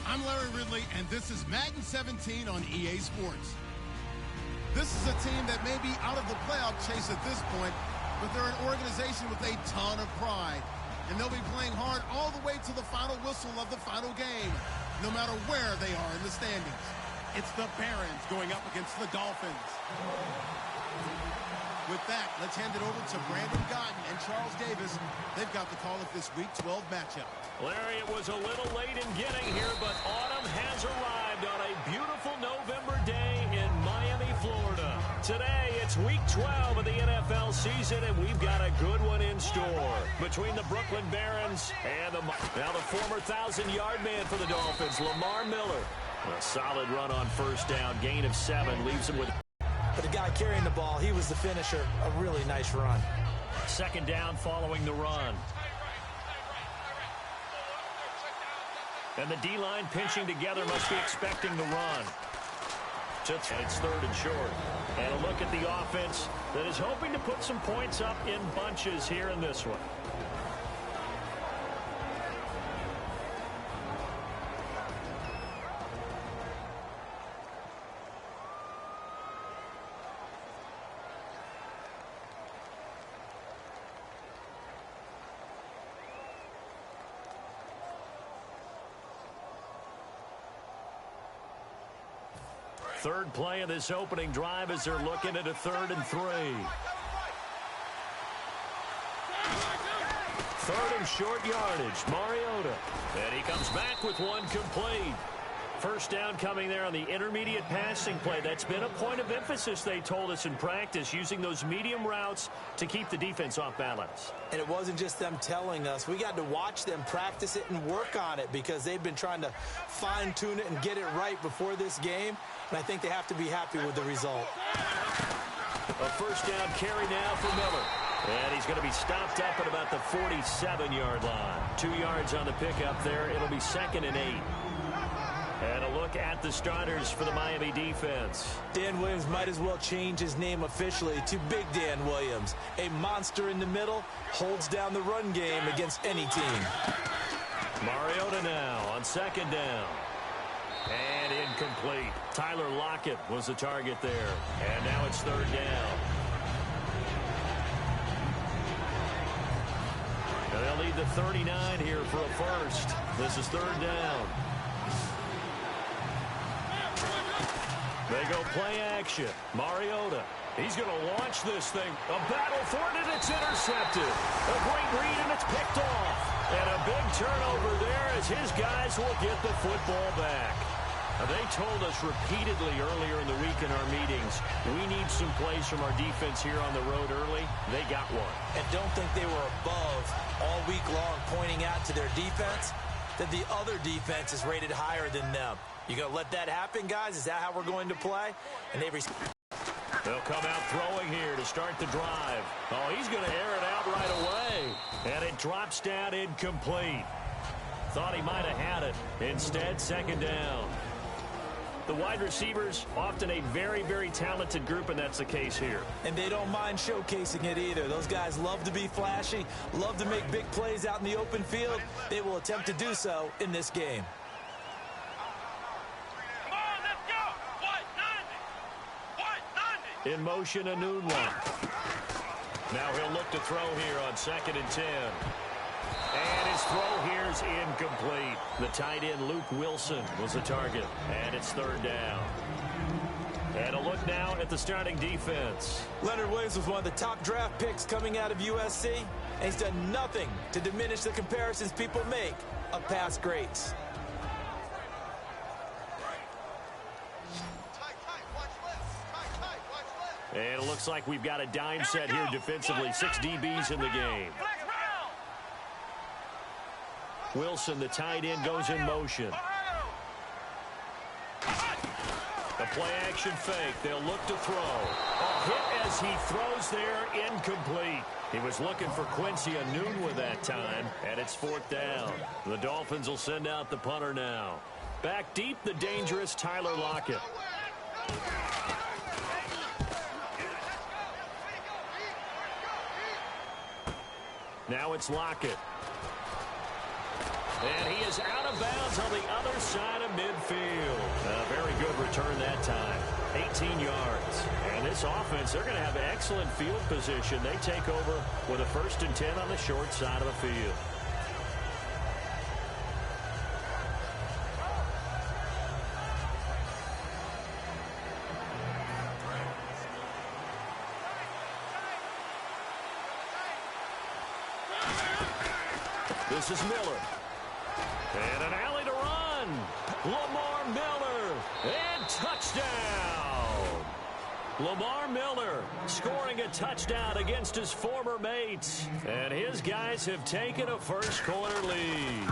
I'm Larry Ridley, and this is Madden 17 on EA Sports. This is a team that may be out of the playoff chase at this point, but they're an organization with a ton of pride. And they'll be playing hard all the way to the final whistle of the final game, no matter where they are in the standings. It's the Barons going up against the Dolphins. With that, let's hand it over to Brandon Godden and Charles Davis. They've got the call of this Week 12 matchup. Larry, it was a little late in getting here, but autumn has arrived on a beautiful November day in Miami, Florida. Today, it's Week 12 of the NFL season, and we've got a good one in store. Between the Brooklyn Barons and now the former 1,000-yard man for the Dolphins, Lamar Miller. A solid run on first down, gain of 7, leaves him with... But the guy carrying the ball, he was the finisher. A really nice run. Second down following the run. And the D-line pinching together must be expecting the run. It's third and short. And a look at the offense that is hoping to put some points up in bunches here in this one. Third play of this opening drive as they're looking at a 3rd and 3. Third and short yardage, Mariota. And he comes back with one complete. First down coming there on the intermediate passing play. That's been a point of emphasis, they told us in practice, using those medium routes to keep the defense off balance. And it wasn't just them telling us. We got to watch them practice it and work on it because they've been trying to fine-tune it and get it right before this game. And I think they have to be happy with the result. A first down carry now for Miller. And he's going to be stopped up at about the 47-yard line. 2 yards on the pickup there. It'll be 2nd and 8. And a look at the starters for the Miami defense. Dan Williams might as well change his name officially to Big Dan Williams. A monster in the middle, holds down the run game against any team. Mariota now on 2nd down. And incomplete. Tyler Lockett was the target there. And now it's 3rd down. And they'll need the 39 here for a first. This is 3rd down. They go play action. Mariota. He's going to launch this thing. A battle for it, and it's intercepted. A great read, and it's picked off. And a big turnover there as his guys will get the football back. Now, they told us repeatedly earlier in the week in our meetings, we need some plays from our defense here on the road early. They got one. And don't think they were above all week long pointing out to their defense that the other defense is rated higher than them. You going to let that happen, guys? Is that how we're going to play? And they'll come out throwing here to start the drive. Oh, he's going to air it out right away. And it drops down incomplete. Thought he might have had it. Instead, 2nd down. The wide receivers, often a very, very talented group, and that's the case here. And they don't mind showcasing it either. Those guys love to be flashy, love to make big plays out in the open field. They will attempt to do so in this game. In motion, Anunwa. Now he'll look to throw here on 2nd and 10. And his throw here is incomplete. The tight end, Luke Wilson, was the target. And it's 3rd down. And a look now at the starting defense. Leonard Williams was one of the top draft picks coming out of USC. And he's done nothing to diminish the comparisons people make of past greats. And it looks like we've got a dime set here defensively. 6 DBs in the game. Wilson, the tight end, goes in motion. The play-action fake. They'll look to throw. A hit as he throws there, incomplete. He was looking for Quincy Anunwa that time, and it's 4th down. The Dolphins will send out the punter now. Back deep, the dangerous Tyler Lockett. Now it's Lockett. And he is out of bounds on the other side of midfield. A very good return that time. 18 yards. And this offense, they're going to have excellent field position. They take over with a 1st and 10 on the short side of the field. This is Miller. And an alley to run. Lamar Miller. And touchdown. Lamar Miller scoring a touchdown against his former mates. And his guys have taken a first-quarter lead.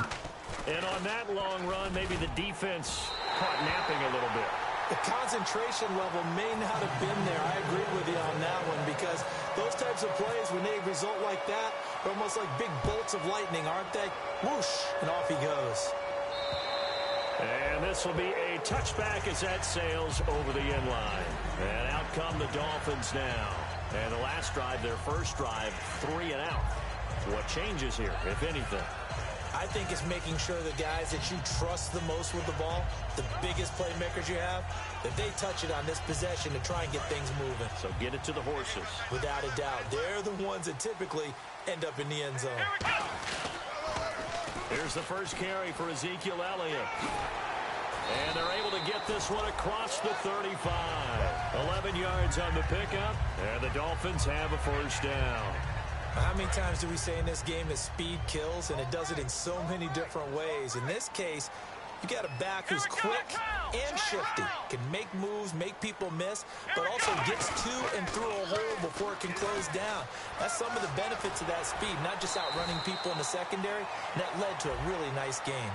And on that long run, maybe the defense caught napping a little bit. The concentration level may not have been there. I agree with you on that one because those types of plays, when they result like that, are almost like big bolts of lightning, aren't they? Whoosh, and off he goes. And this will be a touchback as that sails over the end line. And out come the Dolphins now. And the last drive, their first drive, 3 and out. What changes here, if anything? I think it's making sure the guys that you trust the most with the ball, the biggest playmakers you have, that they touch it on this possession to try and get things moving. So get it to the horses. Without a doubt. They're the ones that typically end up in the end zone. Here's the first carry for Ezekiel Elliott. And they're able to get this one across the 35. 11 yards on the pickup, and the Dolphins have a first down. How many times do we say in this game that speed kills, and it does it in so many different ways? In this case, you got a back who's quick and shifty, can make moves, make people miss, but also gets to and through a hole before it can close down. That's some of the benefits of that speed, not just outrunning people in the secondary. And that led to a really nice game.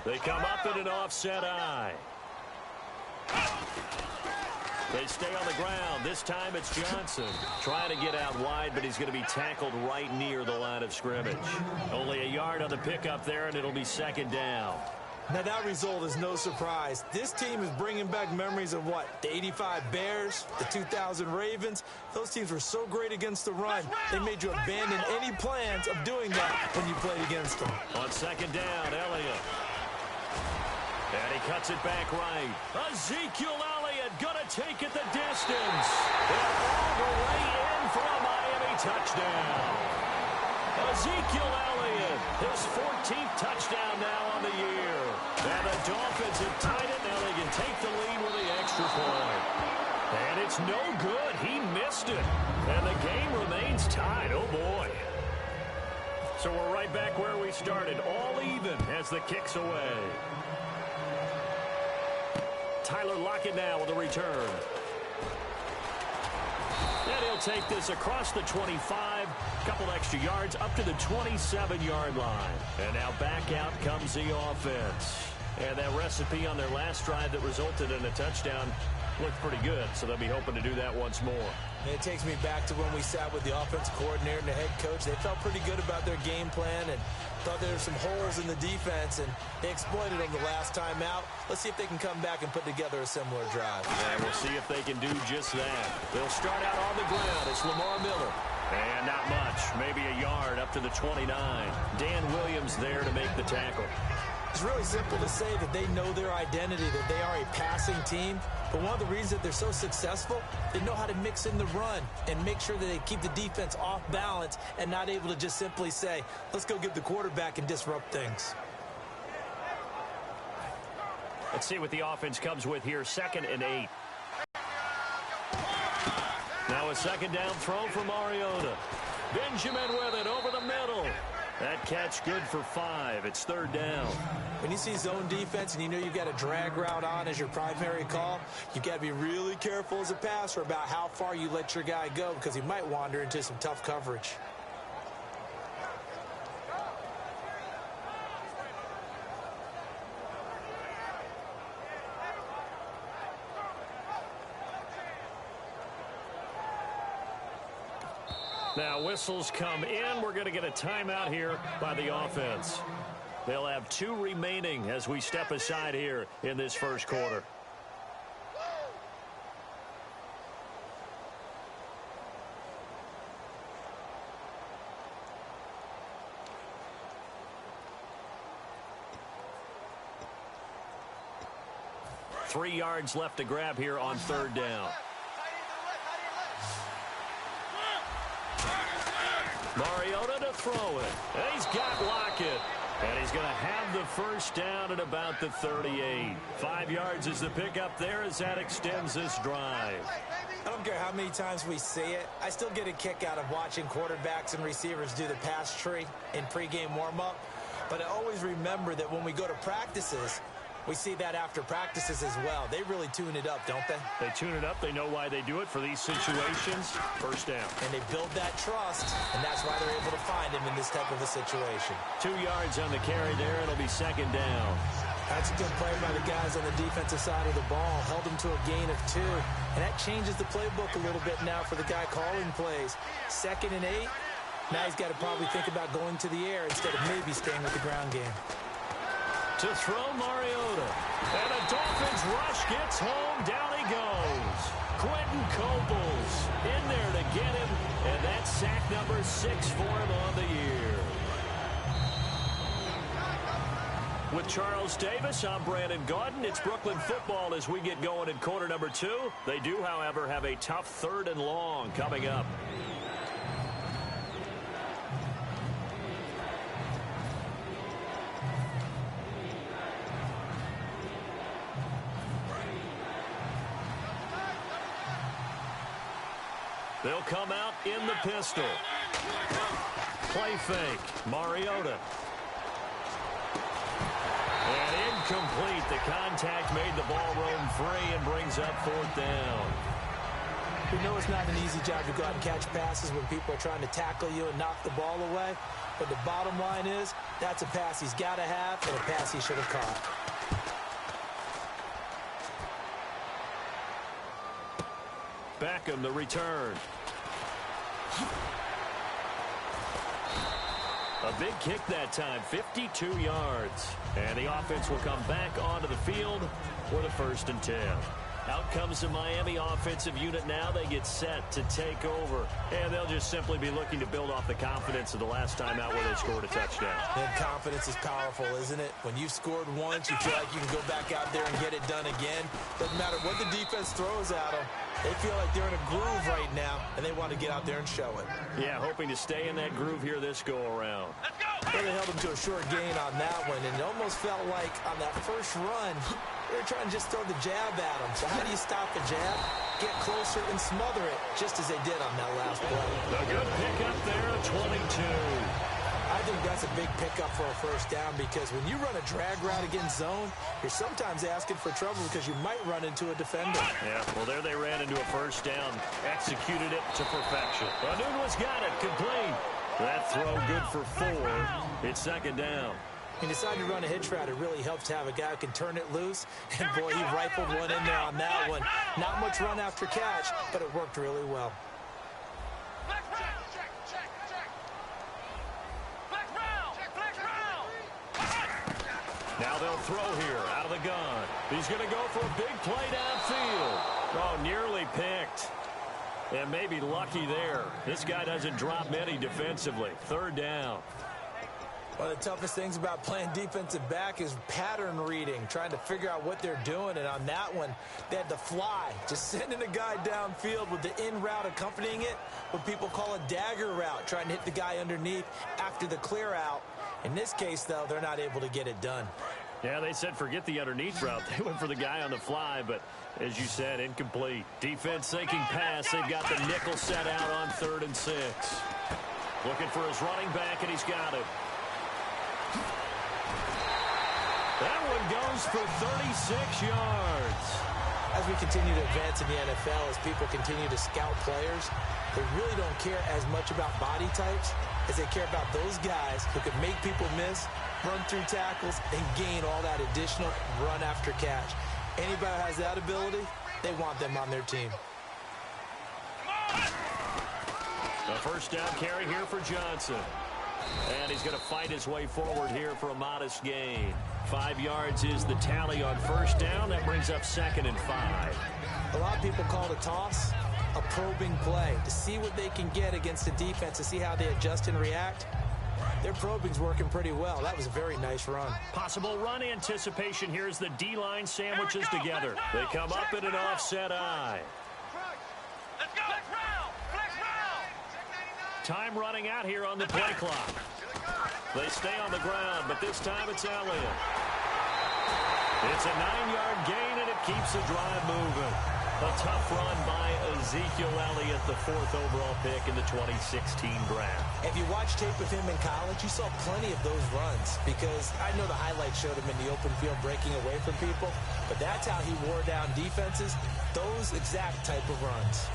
They come up in an offset eye. They stay on the ground. This time it's Johnson. Trying to get out wide, but he's going to be tackled right near the line of scrimmage. Only a yard on the pickup there, and it'll be 2nd down. Now, that result is no surprise. This team is bringing back memories of what? The 85 Bears, the 2000 Ravens. Those teams were so great against the run. They made you abandon any plans of doing that when you played against them. On 2nd down, Elliott. And he cuts it back right. Ezekiel Elliott going to take it the distance. And all the way in for a Miami touchdown. Ezekiel Elliott, his 14th touchdown now on the year. And the Dolphins have tied it. Now they can take the lead with the extra point. And it's no good. He missed it. And the game remains tied. Oh, boy. So we're right back where we started. All even as the kick's away. Tyler Lockett now with a return. And he'll take this across the 25. Couple extra yards up to the 27-yard line. And now back out comes the offense. And that recipe on their last drive that resulted in a touchdown looked pretty good. So they'll be hoping to do that once more. And it takes me back to when we sat with the offensive coordinator and the head coach. They felt pretty good about their game plan and thought there were some holes in the defense, and they exploited them the last time out. Let's see if they can come back and put together a similar drive. And we'll see if they can do just that. They'll start out on the ground. It's Lamar Miller. And not much, maybe a yard up to the 29. Dan Williams there to make the tackle. It's really simple to say that they know their identity, that they are a passing team. But one of the reasons that they're so successful, they know how to mix in the run and make sure that they keep the defense off balance and not able to just simply say, let's go get the quarterback and disrupt things. Let's see what the offense comes with here. 2nd and 8. Now a 2nd down throw for Mariota. Benjamin with it over the middle. That catch good for 5. It's 3rd down. When you see zone defense and you know you've got a drag route on as your primary call, you've got to be really careful as a passer about how far you let your guy go because he might wander into some tough coverage. Now whistles come in. We're going to get a timeout here by the offense. They'll have 2 remaining as we step aside here in this first quarter. Three yards left to grab here on third down. Mariota to throw it. And he's got Lockett. And he's going to have the first down at about the 38. 5 yards is the pickup there as that extends this drive. I don't care how many times we see it. I still get a kick out of watching quarterbacks and receivers do the pass tree in pregame warm-up. But I always remember that when we go to practices, we see that after practices as well. They really tune it up, don't they? They tune it up. They know why they do it for these situations. First down. And they build that trust, and that's why they're able to find him in this type of a situation. 2 yards on the carry there. It'll be second down. That's a good play by the guys on the defensive side of the ball. Held him to a gain of 2. And that changes the playbook a little bit now for the guy calling plays. 2nd and 8. Now he's got to probably think about going to the air instead of maybe staying with the ground game. To throw Mariota. And the Dolphins rush gets home. Down he goes. Quentin Coples in there to get him. And that's sack number 6 for him on the year. With Charles Davis, I'm Brandon Gaudin. It's Brooklyn football as we get going in quarter number 2. They do, however, have a tough 3rd and long coming up. They'll come out in the pistol. Play fake. Mariota. And incomplete. The contact made the ball roam free and brings up 4th down. We know it's not an easy job to go out and catch passes when people are trying to tackle you and knock the ball away. But the bottom line is, that's a pass he's got to have and a pass he should have caught. Beckham the return. A big kick that time, 52 yards. And the offense will come back onto the field for the 1st and 10. Out comes the Miami offensive unit now. They get set to take over. And they'll just simply be looking to build off the confidence of the last time out where they scored a touchdown. And confidence is powerful, isn't it? When you've scored once, you feel like you can go back out there and get it done again. Doesn't matter what the defense throws at them. They feel like they're in a groove right now, and they want to get out there and show it. Yeah, hoping to stay in that groove here this go-around. Well, they held him to a short gain on that one, and it almost felt like on that first run, they were trying to just throw the jab at him. So how do you stop a jab? Get closer and smother it, just as they did on that last play. A good pickup there at 22. I think that's a big pickup for a first down because when you run a drag route against zone, you're sometimes asking for trouble because you might run into a defender. Yeah, well, there they ran into a first down, executed it to perfection. Anunwa's got it, complete. That throw good for 4. It's second down. He decided to run a hitch route. It really helps to have a guy who can turn it loose. And, boy, he rifled one in there on that one. Not much run after catch, but it worked really well. Now they'll throw here out of the gun. He's going to go for a big play downfield. Oh, nearly picked. And maybe lucky there. This guy doesn't drop many defensively. 3rd down. One of the toughest things about playing defensive back is pattern reading, trying to figure out what they're doing. And on that one, they had to fly, just sending a guy downfield with the in route accompanying it, what people call a dagger route, trying to hit the guy underneath after the clear out. In this case, though, they're not able to get it done. Yeah, they said forget the underneath route. They went for the guy on the fly, but as you said, incomplete. Defense thinking pass. They've got the nickel set out on 3rd and 6. Looking for his running back, and he's got it. That one goes for 36 yards. As we continue to advance in the NFL, as people continue to scout players, they really don't care as much about body types as they care about those guys who can make people miss, run through tackles, and gain all that additional run after catch. Anybody who has that ability, they want them on their team. A first down carry here for Johnson. And he's going to fight his way forward here for a modest gain. 5 yards is the tally on first down. That brings up 2nd and 5. A lot of people call the toss a probing play to see what they can get against the defense, to see how they adjust and react. Their probing's working pretty well. That was a very nice run. Possible run anticipation here as the D-line sandwiches together. They come up in an offset eye. Let's go. Time running out here on the play clock. They stay on the ground, but this time it's Elliott. It's a 9-yard gain, and it keeps the drive moving. A tough run by Ezekiel Elliott, the 4th overall pick in the 2016 draft. If you watch tape of him in college, you saw plenty of those runs, because I know the highlights showed him in the open field breaking away from people, but that's how he wore down defenses, those exact type of runs.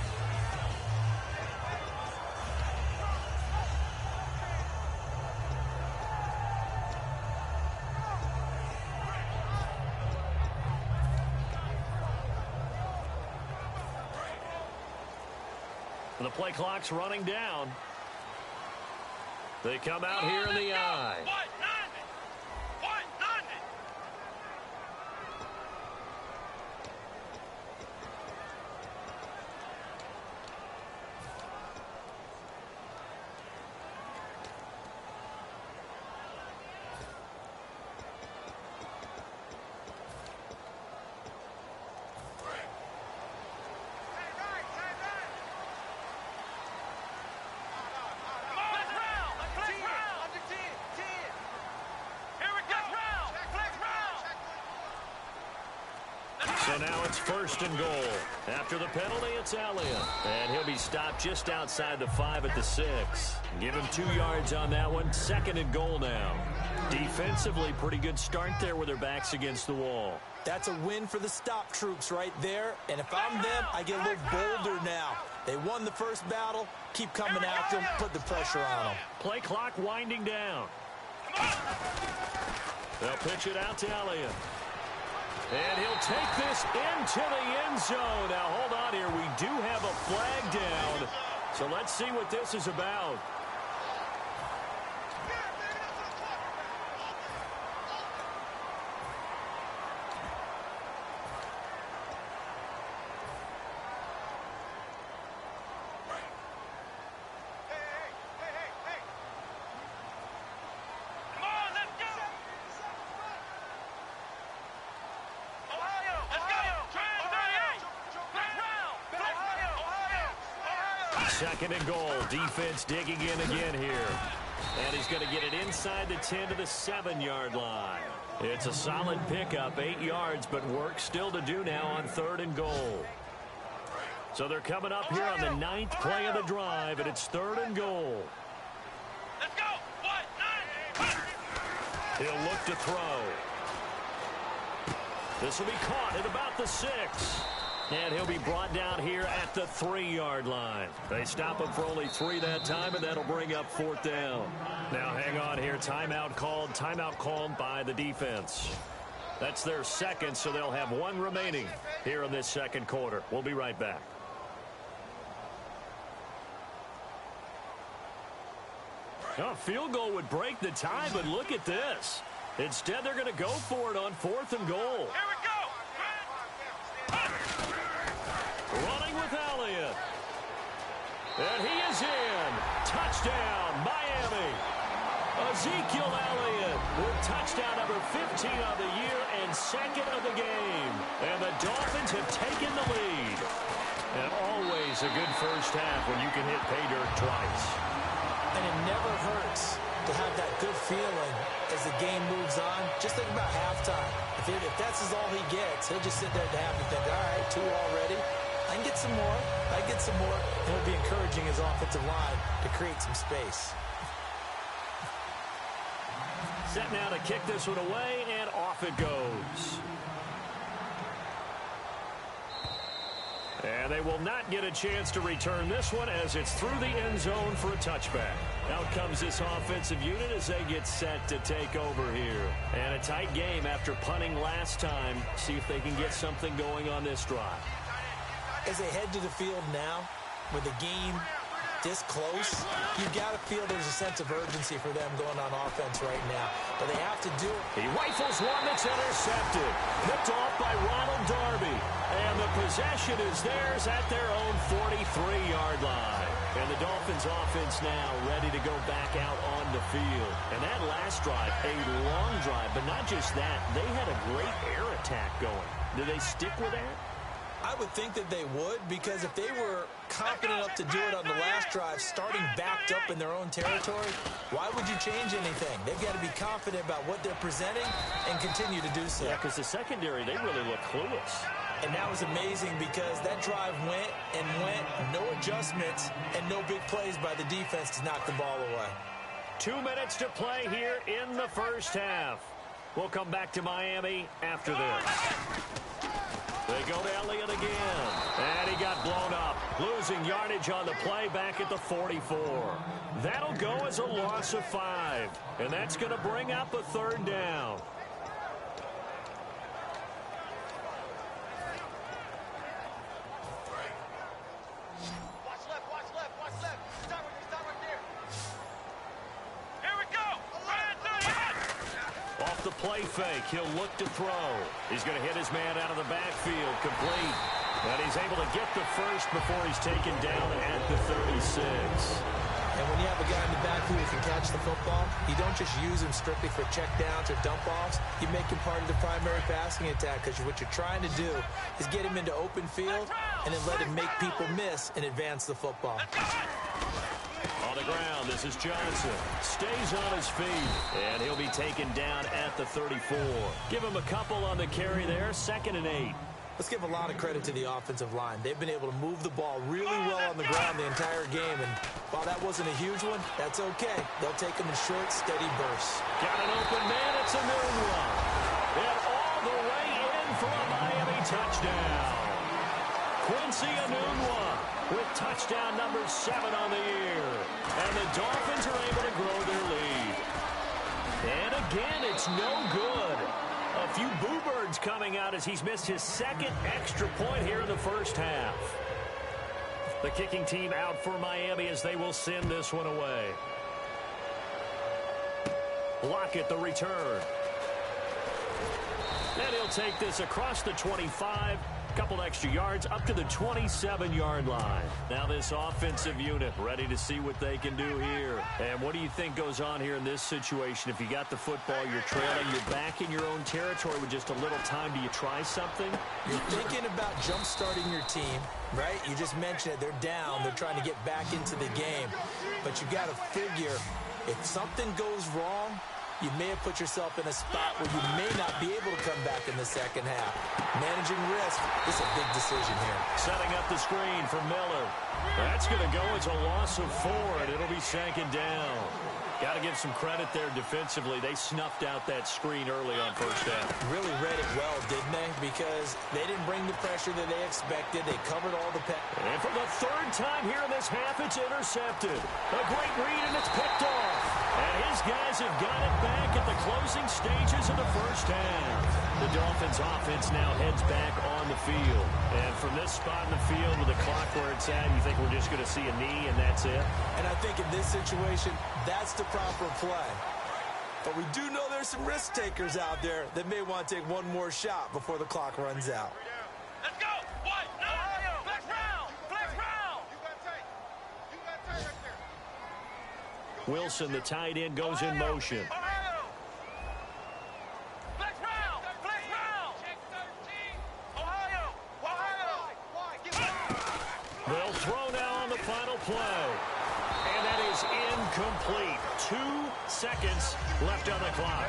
The play clock's running down. They come out here in the eye. So now it's 1st and goal. After the penalty, it's Elliott. And he'll be stopped just outside the 5 at the 6. Give him 2 yards on that one. 2nd and goal now. Defensively, pretty good start there with their backs against the wall. That's a win for the stop troops right there. And if I'm them, I get a little bolder now. They won the first battle. Keep coming after them. Put the pressure on them. Play clock winding down. They'll pitch it out to Elliott. And he'll take this into the end zone. Now, hold on here. We do have a flag down. So let's see what this is about. Second and goal. Defense digging in again here. And he's going to get it inside the 10 to the 7-yard line. It's a solid pickup, 8 yards, but work still to do now on 3rd and goal. So they're coming up here on the 9th play of the drive, and it's 3rd and goal. Let's go. He'll look to throw. This will be caught at about the 6. And he'll be brought down here at the 3-yard line. They stop him for only 3 that time, and that'll bring up 4th down. Now hang on here. Timeout called by the defense. That's their 2nd, so they'll have 1 remaining here in this 2nd quarter. We'll be right back. A field goal would break the tie, but look at this. Instead, they're going to go for it on 4th and goal. Here we go. Running with Elliott. And he is in. Touchdown, Miami. Ezekiel Elliott with touchdown number 15 of the year and 2nd of the game. And the Dolphins have taken the lead. And always a good first half when you can hit pay dirt twice. And it never hurts to have that good feeling as the game moves on. Just think about halftime. If that's all he gets, he'll just sit there at the half and think, all right, 2 already. I can get some more. I can get some more. And it'll be encouraging his offensive line to create some space. Set now to kick this one away, and off it goes. And they will not get a chance to return this one as it's through the end zone for a touchback. Out comes this offensive unit as they get set to take over here. And a tight game after punting last time. See if they can get something going on this drive. As they head to the field now, with the game this close, you've got to feel there's a sense of urgency for them going on offense right now. But they have to do it. He rifles one that's intercepted. Picked off by Ronald Darby. And the possession is theirs at their own 43-yard line. And the Dolphins offense now ready to go back out on the field. And that last drive, a long drive, but not just that. They had a great air attack going. Do they stick with that? I would think that they would, because if they were confident enough to do it on the last drive, starting backed up in their own territory, why would you change anything? They've got to be confident about what they're presenting and continue to do so. Yeah, because the secondary, they really look clueless. And that was amazing because that drive went and went, no adjustments, and no big plays by the defense to knock the ball away. 2 minutes to play here in the first half. We'll come back to Miami after this. They go to Elliott again. And he got blown up. Losing yardage on the play back at the 44. That'll go as a loss of 5. And that's going to bring up a third down. The play fake. He'll look to throw. He's going to hit his man out of the backfield. Complete. And he's able to get the first before he's taken down at the 36. And when you have a guy in the backfield who can catch the football, you don't just use him strictly for checkdowns or dump-offs. You make him part of the primary passing attack, because what you're trying to do is get him into open field and then let him make people miss and advance the football. On the ground, this is Johnson. Stays on his feet, and he'll be taken down at the 34. Give him a couple on the carry there, 2nd and 8. Let's give a lot of credit to the offensive line. They've been able to move the ball really well on the ground the entire game, and while that wasn't a huge one, that's okay. They'll take them in short, steady bursts. Got an open man, it's a new one. And all the way in for a Miami touchdown. Quincy Enunwa with touchdown number 7 on the year. And the Dolphins are able to grow their lead. And again, it's no good. A few boo birds coming out as he's missed his 2nd extra point here in the first half. The kicking team out for Miami as they will send this one away. Lockett the return. And he'll take this across the 25. Couple extra yards up to the 27-yard line. Now this offensive unit ready to see what they can do here. And what do you think goes on here in this situation? If you got the football, you're trailing, you're back in your own territory with just a little time. Do you try something? You're thinking about jump-starting your team, right? You just mentioned it. They're down. They're trying to get back into the game. But you got to figure, if something goes wrong, you may have put yourself in a spot where you may not be able to come back in the second half. Managing risk is a big decision here. Setting up the screen for Miller. That's going to go as a loss of 4, and it'll be 2nd down. Got to give some credit there defensively. They snuffed out that screen early on first half. Really read it well, didn't they? Because they didn't bring the pressure that they expected. They covered all the And for the 3rd time here in this half, it's intercepted. A great read, and it's picked off. And his guys have got it back at the closing stages of the first half. The Dolphins offense now heads back on the field. And from this spot in the field with the clock where it's at, you think we're just going to see a knee and that's it? And I think in this situation, that's the proper play. But we do know there's some risk takers out there that may want to take one more shot before the clock runs out. Let's go! What? No! Flex round! Flex round! You got tight right there. Wilson, the tight end, goes in motion. Ohio! Flex round! Flex round! Check 13! Ohio! They'll throw now on the final play. And that is incomplete. 2 seconds left on the clock.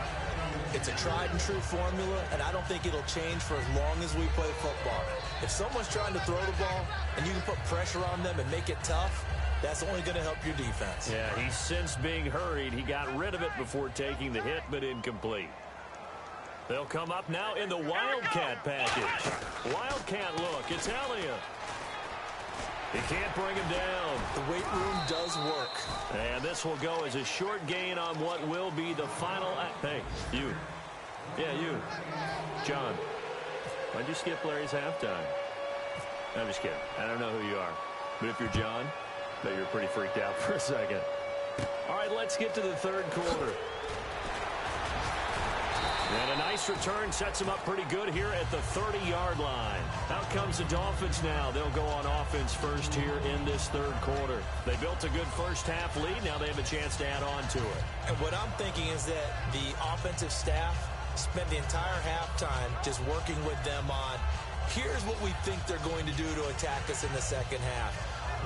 It's a tried-and-true formula, and I don't think it'll change for as long as we play football. If someone's trying to throw the ball and you can put pressure on them and make it tough, that's only going to help your defense. Yeah, he's since being hurried. He got rid of it before taking the hit, but incomplete. They'll come up now in the Wildcat package. Wildcat look. It's Elliott. He can't bring him down. The weight room does work. And this will go as a short gain on what will be the final. Hey, you. Yeah, you. John. Why'd you skip Larry's halftime? I'm just kidding. I don't know who you are. But if you're John, Bet you're pretty freaked out for a second. All right, let's get to the third quarter. And a nice return sets them up pretty good here at the 30-yard line. Out comes the Dolphins now. They'll go on offense first here in this third quarter. They built a good first-half lead. Now they have a chance to add on to it. And what I'm thinking is that the offensive staff spent the entire halftime just working with them on, here's what we think they're going to do to attack us in the second half.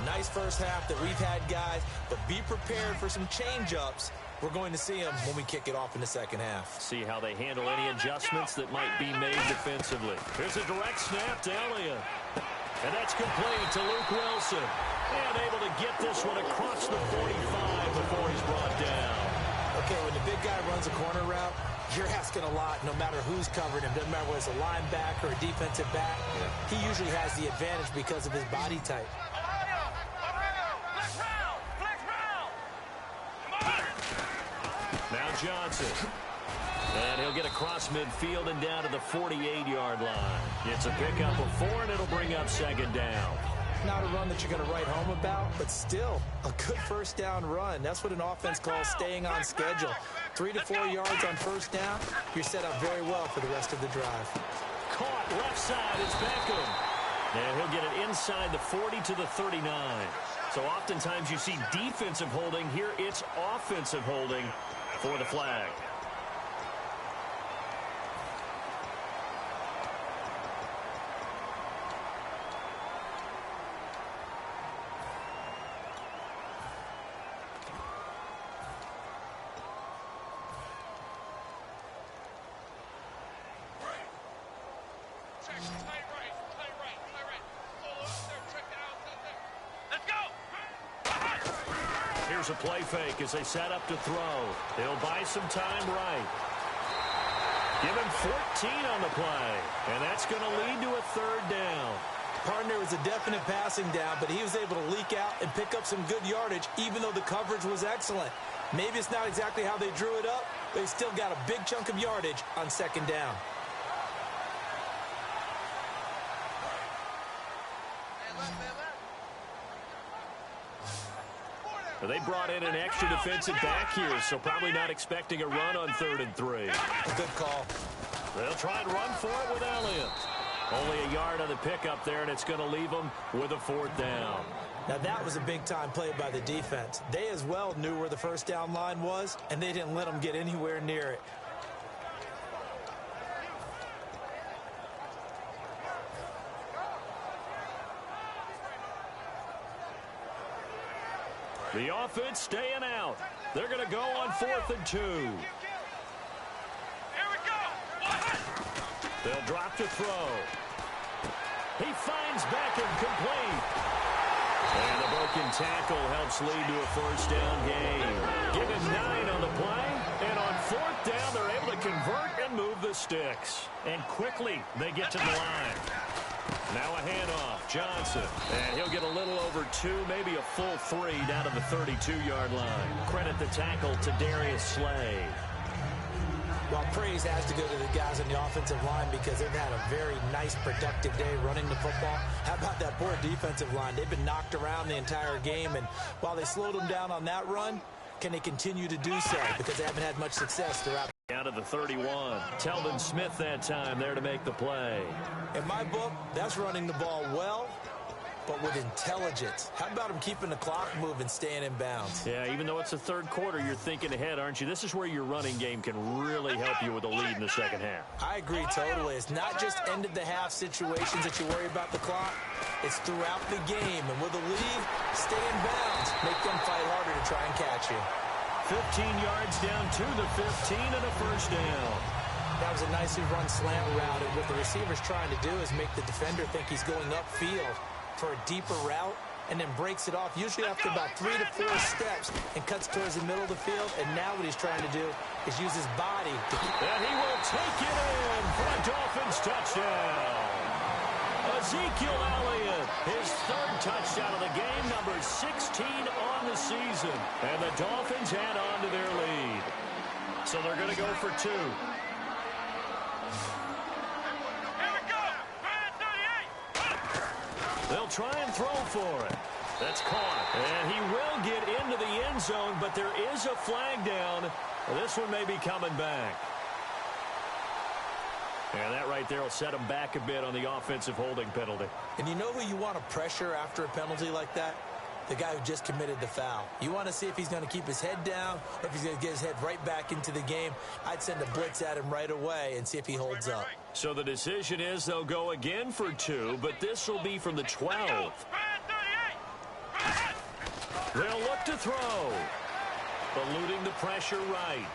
Nice first half that we've had, guys, but be prepared for some change-ups. We're going to see them when we kick it off in the second half. See how they handle any adjustments that might be made defensively. Here's a direct snap to Elliott. And that's complete to Luke Wilson. And able to get this one across the 45 before he's brought down. Okay, when the big guy runs a corner route, you're asking a lot no matter who's covering him. Doesn't matter whether it's a linebacker or a defensive back. He usually has the advantage because of his body type. Now Johnson. And he'll get across midfield and down to the 48-yard line. It's a pickup of 4, and it'll bring up second down. Not a run that you're going to write home about, but still a good first down run. That's what an offense calls staying on schedule. 3 to 4 yards on first down, you're set up very well for the rest of the drive. Caught left side is Beckham. And he'll get it inside the 40 to the 39. So oftentimes you see defensive holding. Here it's offensive holding for the flag. Here's a play fake as they set up to throw. They'll buy some time right. Give him 14 on the play, and that's going to lead to a third down. Partner was a definite passing down, but he was able to leak out and pick up some good yardage, even though the coverage was excellent. Maybe it's not exactly how they drew it up, but he still got a big chunk of yardage on second down. They brought in an extra defensive back here, so probably not expecting a run on 3rd and 3. Good call. They'll try and run for it with Elliott. Only a yard on the pickup there, and it's going to leave them with a 4th down. Now, that was a big-time play by the defense. They as well knew where the first down line was, and they didn't let them get anywhere near it. The offense staying out. They're going to go on 4th and 2. Here we go. They'll drop to throw. He finds Beckham complete. And the broken tackle helps lead to a first down gain. Give him 9 on the play. And on 4th down, they're able to convert and move the sticks. And quickly, they get to the line. Now a handoff, Johnson, and he'll get a little over 2, maybe a full 3 down to the 32-yard line. Credit the tackle to Darius Slay. Well, praise has to go to the guys on the offensive line because they've had a very nice, productive day running the football. How about that poor defensive line? They've been knocked around the entire game, and while they slowed them down on that run, can they continue to do so? Because they haven't had much success throughout. Down to the 31. Telvin Smith that time there to make the play. In my book, that's running the ball well, but with intelligence. How about him keeping the clock moving, staying in bounds? Yeah, even though it's the third quarter, you're thinking ahead, aren't you? This is where your running game can really help you with a lead in the second half. I agree totally. It's not just end-of-the-half situations that you worry about the clock. It's throughout the game. And with a lead, stay in bounds. Make them fight harder to try and catch you. 15 yards down to the 15 and a first down. That was a nicely run slant route, and what the receiver's trying to do is make the defender think he's going upfield for a deeper route, and then breaks it off, usually after about 3 to 4 steps, and cuts towards the middle of the field. And now what he's trying to do is use his body to keep. And he will take it in for a Dolphins touchdown. Ezekiel Elliott, his 3rd touchdown of the game, number 16 on the season. And the Dolphins add on to their lead. So they're going to go for 2. Here we go. 38. They'll try and throw for it. That's caught. And he will get into the end zone, but there is a flag down. This one may be coming back. And that right there will set him back a bit on the offensive holding penalty. And you know who you want to pressure after a penalty like that? The guy who just committed the foul. You want to see if he's going to keep his head down or if he's going to get his head right back into the game. I'd send a blitz at him right away and see if he holds up. So the decision is they'll go again for 2, but this will be from the 12. They'll look to throw. Eluding the pressure right.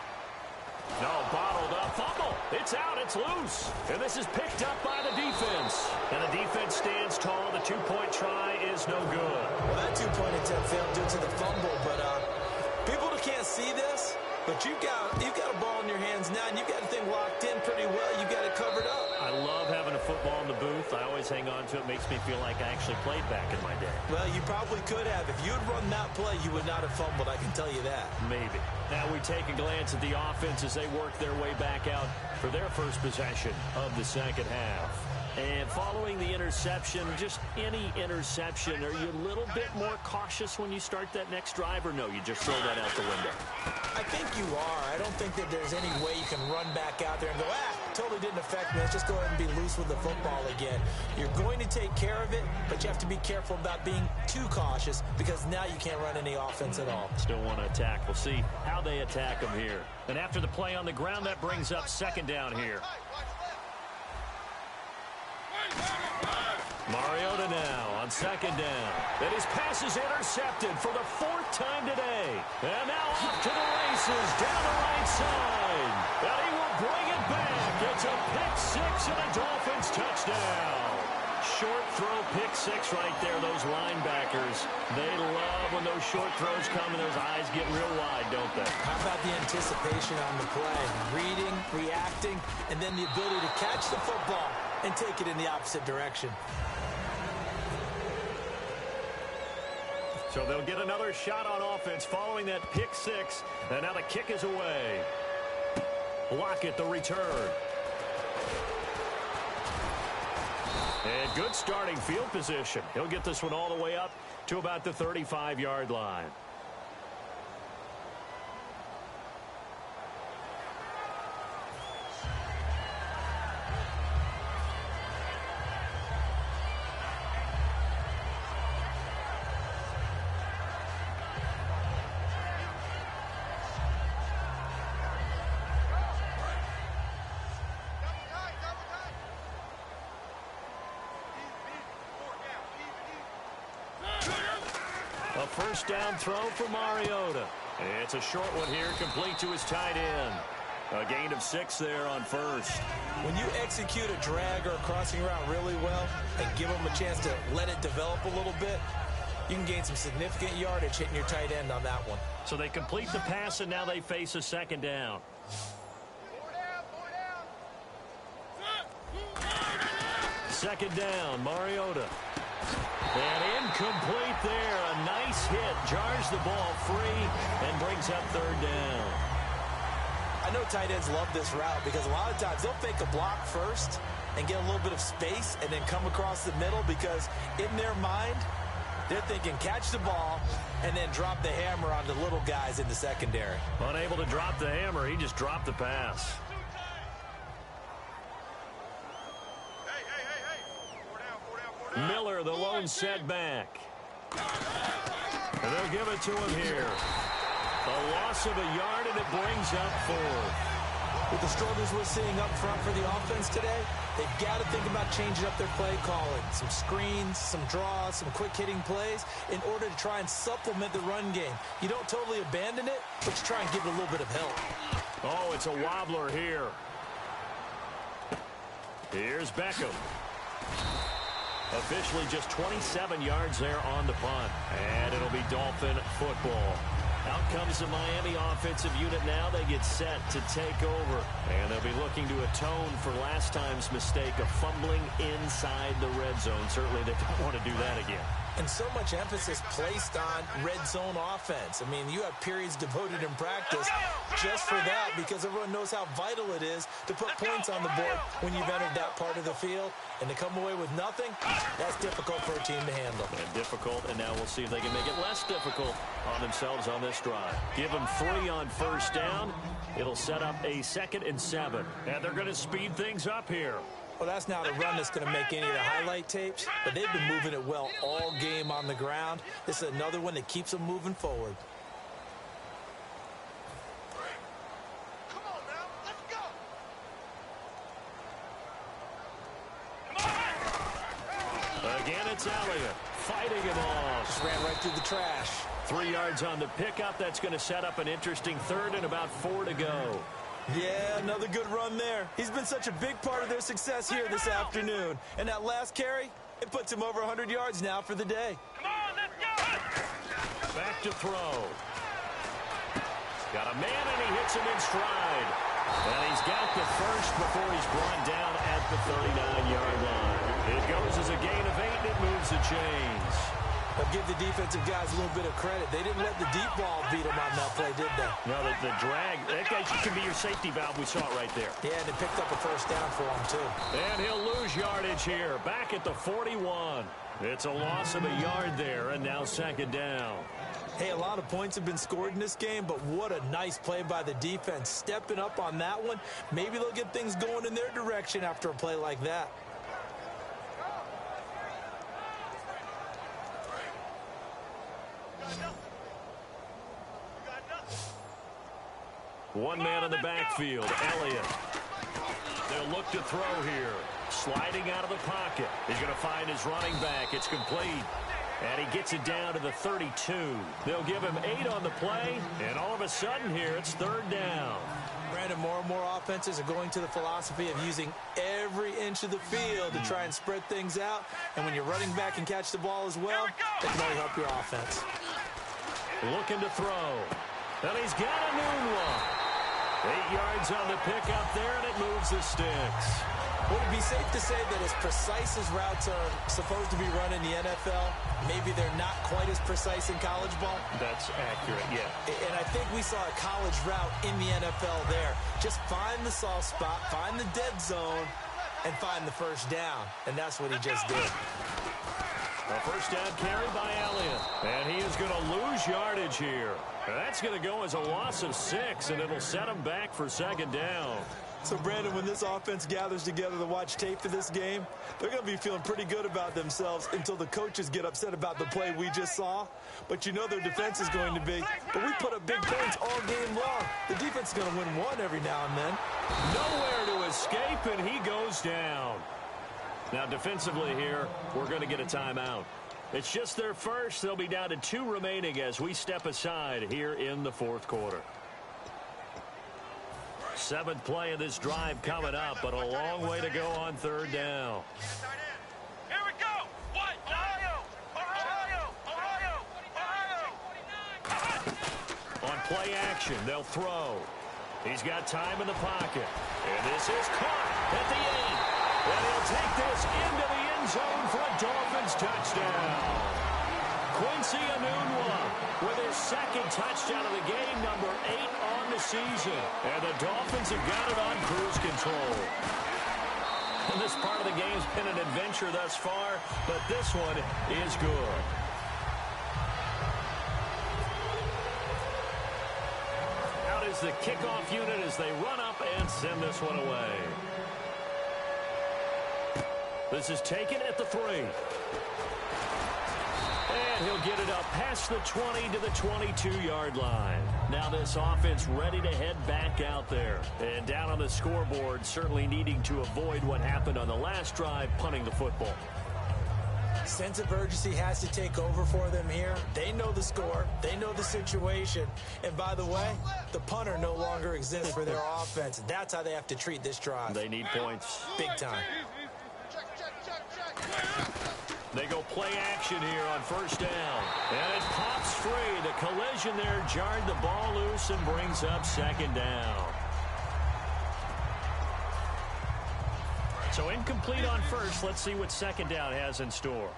No, bottled up. Fumble. It's out. It's loose. And this is picked up by the defense. And the defense stands tall. The two-point try is no good. Well, that two-point attempt failed due to the fumble. But people can't see this. But you've got a ball in your hands now, and you've got the thing locked in pretty well. You've got it covered up. I love having a football in the booth. I always hang on to it. Makes me feel like I actually played back in my day. Well, you probably could have. If you'd run that play, you would not have fumbled. I can tell you that. Maybe. Now we take a glance at the offense as they work their way back out for their first possession of the second half. And following the interception, just any interception, are you a little bit more cautious when you start that next drive, or no, you just throw that out the window? I think you are. I don't think that there's any way you can run back out there and go, totally didn't affect me. Let's just go ahead and be loose with the football again. You're going to take care of it, but you have to be careful about being too cautious because now you can't run any offense at all. Still want to attack. We'll see how they attack them here. And after the play on the ground, that brings up second down here. Mariota now on second down. And his pass is intercepted for the 4th time today. And now off to the races down the right side. And he will bring it back. It's a pick-6 and a Dolphins touchdown. Short throw pick-6 right there. Those linebackers, they love when those short throws come and those eyes get real wide, don't they? How about the anticipation on the play? Reading, reacting, and then the ability to catch the football and take it in the opposite direction. So they'll get another shot on offense following that pick-6. And now the kick is away. Lockett, the return. And good starting field position. He'll get this one all the way up to about the 35-yard line. A first down throw for Mariota. It's a short one here, complete to his tight end. A gain of 6 there on first. When you execute a drag or a crossing route really well and give them a chance to let it develop a little bit, you can gain some significant yardage hitting your tight end on that one. So they complete the pass, and now they face a second down. Second down, Mariota. And incomplete there. A nice hit. Jars the ball free and brings up third down. I know tight ends love this route because a lot of times they'll fake a block first and get a little bit of space and then come across the middle because in their mind, they're thinking catch the ball and then drop the hammer on the little guys in the secondary. Unable to drop the hammer, he just dropped the pass. Miller, the lone setback. And they'll give it to him here. A loss of a yard, and it brings up 4. With the struggles we're seeing up front for the offense today, they've got to think about changing up their play calling. Some screens, some draws, some quick-hitting plays in order to try and supplement the run game. You don't totally abandon it, but you try and give it a little bit of help. Oh, it's a wobbler here. Here's Beckham. Officially just 27 yards there on the punt. And it'll be Dolphin football. Out comes the Miami offensive unit now. They get set to take over. And they'll be looking to atone for last time's mistake of fumbling inside the red zone. Certainly they don't want to do that again. And so much emphasis placed on red zone offense. I mean, you have periods devoted in practice just for that because everyone knows how vital it is to put points on the board when you've entered that part of the field. And to come away with nothing, that's difficult for a team to handle. And difficult, and now we'll see if they can make it less difficult on themselves on this drive. Give them 3 on first down. It'll set up a 2nd and 7. And they're going to speed things up here. Well, that's not a run that's going to make any of the highlight tapes, but they've been moving it well all game on the ground. This is another one that keeps them moving forward. Come on now, let's go. Again, it's Elliott fighting him off. Just ran right through the trash. 3 yards on the pickup. That's going to set up an interesting 3rd and about 4 to go. Yeah, another good run there. He's been such a big part of their success here this afternoon. And that last carry, it puts him over 100 yards now for the day. Come on, let's go. Back to throw. Got a man, and he hits him in stride. And he's got the first before he's brought down at the 39-yard line. It goes as a gain of 8, and it moves the chains. I'll give the defensive guys a little bit of credit. They didn't let the deep ball beat them on that play, did they? No, the drag, that guy can be your safety valve. We saw it right there. Yeah, and it picked up a first down for him, too. And he'll lose yardage here. Back at the 41. It's a loss of a yard there, and now 2nd down. Hey, a lot of points have been scored in this game, but what a nice play by the defense. Stepping up on that one, maybe they'll get things going in their direction after a play like that. One man in the backfield, Elliott. They'll look to throw here. Sliding out of the pocket. He's going to find his running back. It's complete. And he gets it down to the 32. They'll give him 8 on the play. And all of a sudden here, it's 3rd down. Brandon, more and more offenses are going to the philosophy of using every inch of the field to try and spread things out. And when you're running back and catch the ball as well, that can only help your offense. Looking to throw. And he's got a noon one. 8 yards on the pickup there, and it moves the sticks. Would it be safe to say that as precise as routes are supposed to be run in the NFL, maybe they're not quite as precise in college ball? That's accurate, yeah. And I think we saw a college route in the NFL there. Just find the soft spot, find the dead zone, and find the first down. And that's what he just did. A first down carry by Elliott. And he is going to lose yardage here. That's going to go as a loss of 6, and it'll set him back for 2nd down. So, Brandon, when this offense gathers together to watch tape for this game, they're going to be feeling pretty good about themselves until the coaches get upset about the play we just saw. But you know their defense is going to be. But we put up big points all game long. The defense is going to win one every now and then. Nowhere to escape, and he goes down. Now, defensively here, we're going to get a timeout. It's just their first. They'll be down to 2 remaining as we step aside here in the 4th quarter. 7th play of this drive coming up, but a long way to go on 3rd down. Here we go. What? Ohio. On play action, they'll throw. He's got time in the pocket. And this is caught at the 8. And he'll take this into the end zone for a Dolphins touchdown. Quincy Enunwa with his 2nd touchdown of the game, number 8 on the season. And the Dolphins have got it on cruise control. And this part of the game's been an adventure thus far, but this one is good. Out is the kickoff unit as they run up and send this one away. This is taken at the 3. And he'll get it up past the 20 to the 22-yard line. Now this offense ready to head back out there. And down on the scoreboard, certainly needing to avoid what happened on the last drive, punting the football. Sense of urgency has to take over for them here. They know the score. They know the situation. And by the way, the punter no longer exists for their offense. That's how they have to treat this drive. They need points. Big time. They go play action here on 1st down. And it pops free. The collision there jarred the ball loose and brings up 2nd down. So incomplete on 1st. Let's see what 2nd down has in store.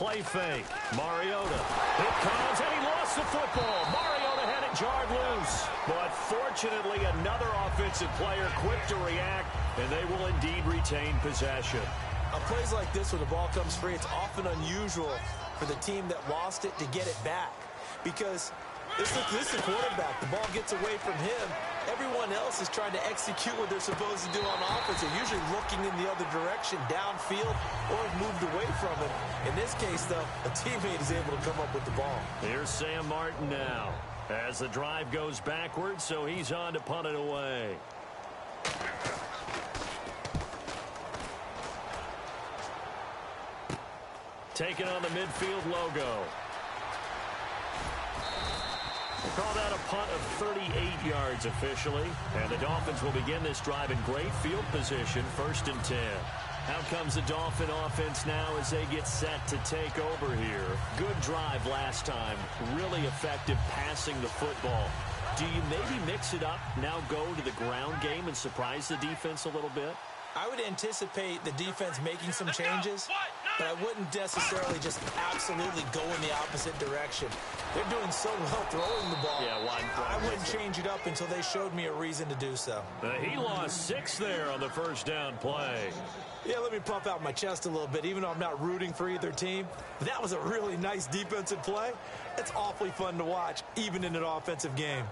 play fake. Mariota. It comes, and he lost the football. Mariota had it jarred loose. But fortunately, another offensive player quick to react, and they will indeed retain possession. On plays like this where the ball comes free, it's often unusual for the team that lost it to get it back. Because this is the quarterback. The ball gets away from him. Everyone else is trying to execute what they're supposed to do on offense. They're usually looking in the other direction, downfield, or have moved away from him. In this case, though, a teammate is able to come up with the ball. Here's Sam Martin now. As the drive goes backwards, so he's on to punt it away. Taking on the midfield logo. We'll call that a punt of 38 yards officially. And the Dolphins will begin this drive in great field position, 1st and 10. Out comes the Dolphin offense now as they get set to take over here. Good drive last time. Really effective passing the football. Do you maybe mix it up, now go to the ground game and surprise the defense a little bit? I would anticipate the defense making some changes, but I wouldn't necessarily just absolutely go in the opposite direction. They're doing so well throwing the ball. Yeah, I wouldn't change it up until they showed me a reason to do so. He lost 6 there on the first down play. Yeah, let me puff out my chest a little bit, even though I'm not rooting for either team. That was a really nice defensive play. It's awfully fun to watch, even in an offensive game.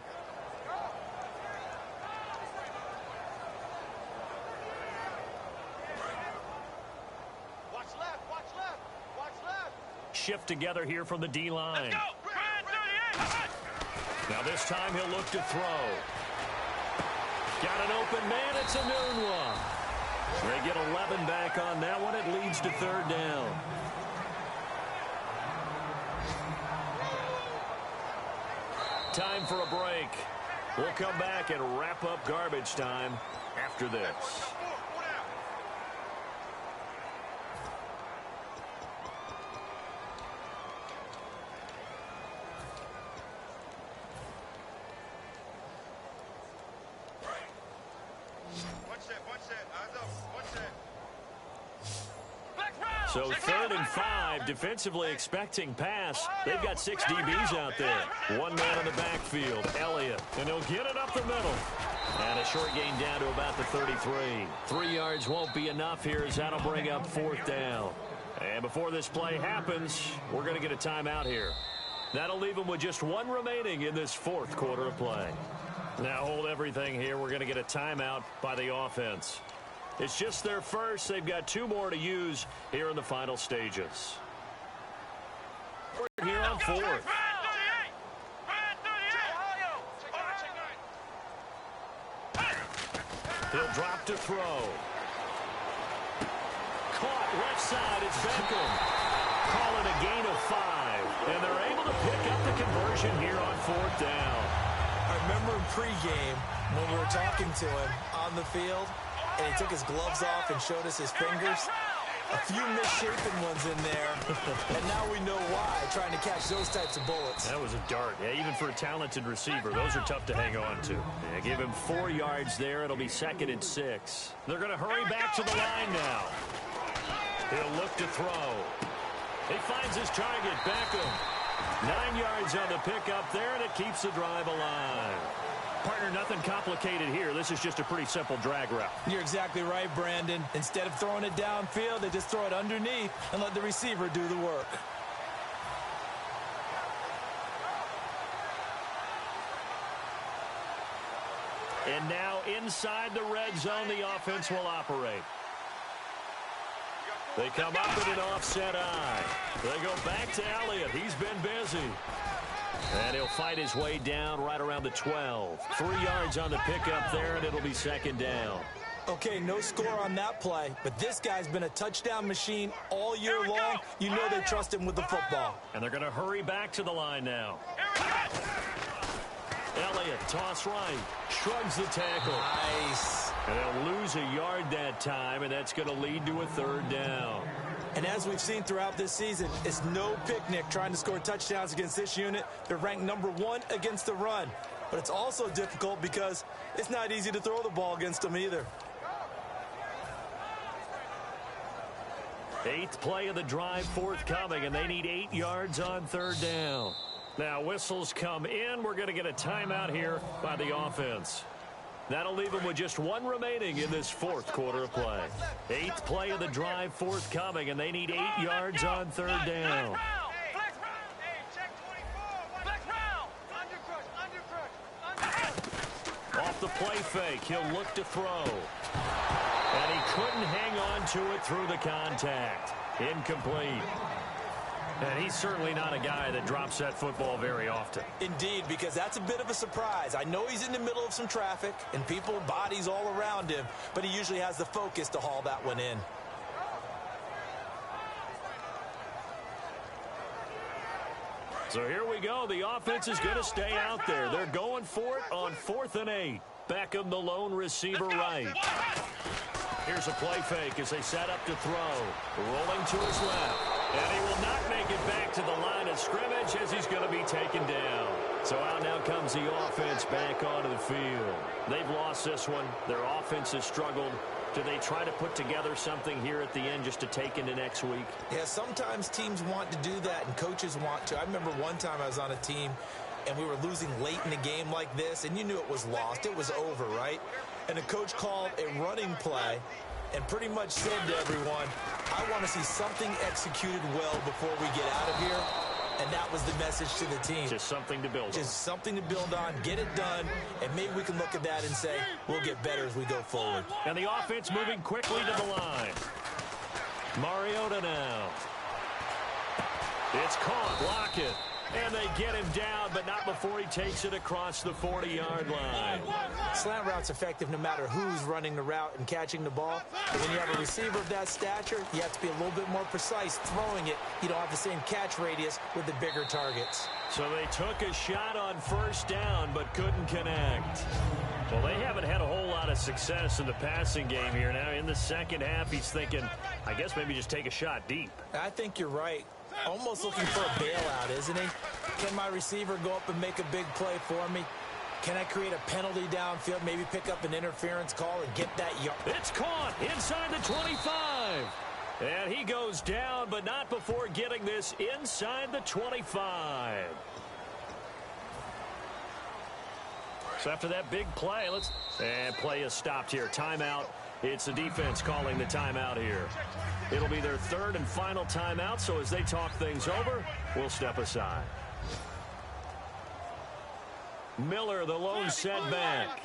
Shift together here from the D-line. Now this time he'll look to throw. Got an open man. It's a Nunwa. They get 11 back on that one. It leads to 3rd down. Time for a break. We'll come back and wrap up garbage time after this. So 3rd and 5, defensively expecting pass. They've got 6 DBs out there. One man in the backfield, Elliott, and he'll get it up the middle. And a short gain down to about the 33. 3 yards won't be enough here as that'll bring up 4th down. And before this play happens, we're going to get a timeout here. That'll leave them with just 1 remaining in this 4th quarter of play. Now hold everything here. We're going to get a timeout by the offense. It's just their first. They've got 2 more to use here in the final stages. We're here on 4th. He'll drop to throw. Caught left side. It's Beckham. Call it a gain of 5. And they're able to pick up the conversion here on 4th down. I remember in pregame when we were talking to him on the field, and he took his gloves off and showed us his fingers. A few misshapen ones in there, and now we know why, trying to catch those types of bullets. That was a dart. Yeah, even for a talented receiver, those are tough to hang on to. Yeah, give him 4 yards there. It'll be 2nd and 6. They're going to hurry back to the line now. He'll look to throw. He finds his target, Beckham. 9 yards on the pickup there, and it keeps the drive alive. Partner, nothing complicated here. This is just a pretty simple drag route. You're exactly right, Brandon. Instead of throwing it downfield, they just throw it underneath and let the receiver do the work. And now inside the red zone, the offense will operate. They come up with an offset eye. They go back to Elliott. He's been busy. And he'll fight his way down right around the 12. 3 yards on the pickup there, and it'll be 2nd down. Okay, no score on that play, but this guy's been a touchdown machine all year long. You know they trust him with the football. And they're going to hurry back to the line now. Elliott, toss right, shrugs the tackle. Nice. And they'll lose a yard that time, and that's going to lead to a 3rd down. And as we've seen throughout this season, it's no picnic trying to score touchdowns against this unit. They're ranked #1 against the run. But it's also difficult because it's not easy to throw the ball against them either. Eighth play of the drive forthcoming, and they need 8 yards on third down. Now whistles come in. We're going to get a timeout here by the offense. That'll leave them with just 1 remaining in this fourth quarter of play. Eighth play of the drive forthcoming, and they need 8 yards on third down. Off the play fake, he'll look to throw. And he couldn't hang on to it through the contact. Incomplete. And he's certainly not a guy that drops that football very often. Indeed, because that's a bit of a surprise. I know he's in the middle of some traffic and people, bodies all around him, but he usually has the focus to haul that one in. So here we go. The offense is going to stay out there. They're going for it on 4th and 8. Beckham, the lone receiver, right. Here's a play fake as they set up to throw. Rolling to his left. And he will not make it back to the line of scrimmage as he's going to be taken down. So out now comes the offense back onto the field. They've lost this one. Their offense has struggled. Do they try to put together something here at the end just to take into next week? Yeah, sometimes teams want to do that and coaches want to. I remember one time I was on a team and we were losing late in a game like this, and you knew it was lost. It was over, right? And the coach called a running play and pretty much said to everyone, I want to see something executed well before we get out of here. And that was the message to the team. Just something to build on. Just something to build on, get it done, and maybe we can look at that and say, we'll get better as we go forward. And the offense moving quickly to the line. Mariota now. It's caught. Lockett. And they get him down, but not before he takes it across the 40-yard line. Slant route's effective no matter who's running the route and catching the ball. But when you have a receiver of that stature, you have to be a little bit more precise throwing it. You don't have the same catch radius with the bigger targets. So they took a shot on first down, but couldn't connect. Well, they haven't had a whole lot of success in the passing game here. Now, in the second half, he's thinking, I guess maybe just take a shot deep. I think you're right. Almost looking for a bailout, isn't he? Can my receiver go up and make a big play for me? Can I create a penalty downfield, maybe pick up an interference call and get that yard? It's caught inside the 25. And he goes down, but not before getting this inside the 25. So after that big play, and play is stopped here. Timeout. It's the defense calling the timeout here. It'll be their third and final timeout, so as they talk things over, we'll step aside. Miller, the lone setback.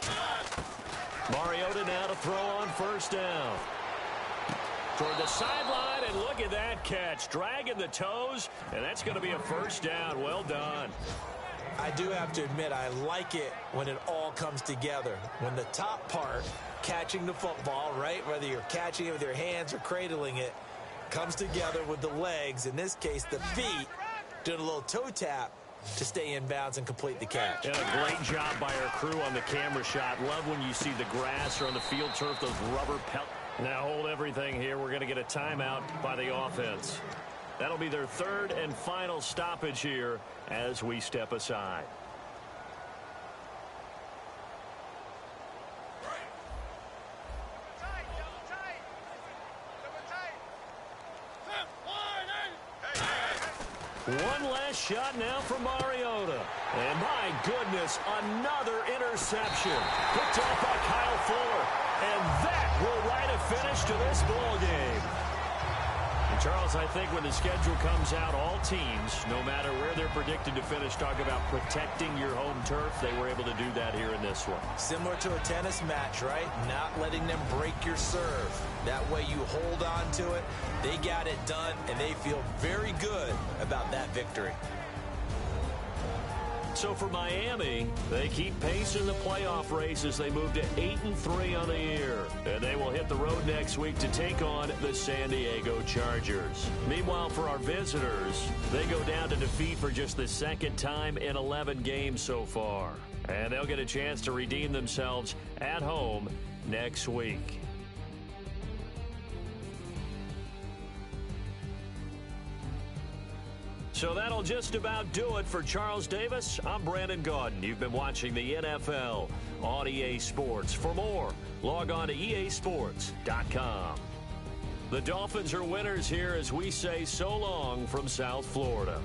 Mariota now to throw on first down. Toward the sideline, and look at that catch. Dragging the toes, and that's going to be a first down. Well done. I do have to admit, I like it when it all comes together. When the top part, catching the football, right, whether you're catching it with your hands or cradling it, comes together with the legs, in this case the feet, doing a little toe tap to stay in bounds and complete the catch. And a great job by our crew on the camera shot. Love when you see the grass or on the field turf, those rubber pellets. Now hold everything here. We're going to get a timeout by the offense. That'll be their third and final stoppage here as we step aside. One last shot now from Mariota. And my goodness, another interception. Picked off by Kyle Fuller. And that will write a finish to this ball game. And Charles, I think when the schedule comes out, all teams, no matter where they're predicted to finish, talk about protecting your home turf. They were able to do that here in this one. Similar to a tennis match, right? Not letting them break your serve. That way you hold on to it. They got it done, and they feel very good about that victory. So for Miami, they keep pace in the playoff race as they move to 8-3 on the year. And they will hit the road next week to take on the San Diego Chargers. Meanwhile, for our visitors, they go down to defeat for just the second time in 11 games so far. And they'll get a chance to redeem themselves at home next week. So that'll just about do it for Charles Davis. I'm Brandon Gaudin. You've been watching the NFL on EA Sports. For more, log on to easports.com. The Dolphins are winners here as we say so long from South Florida.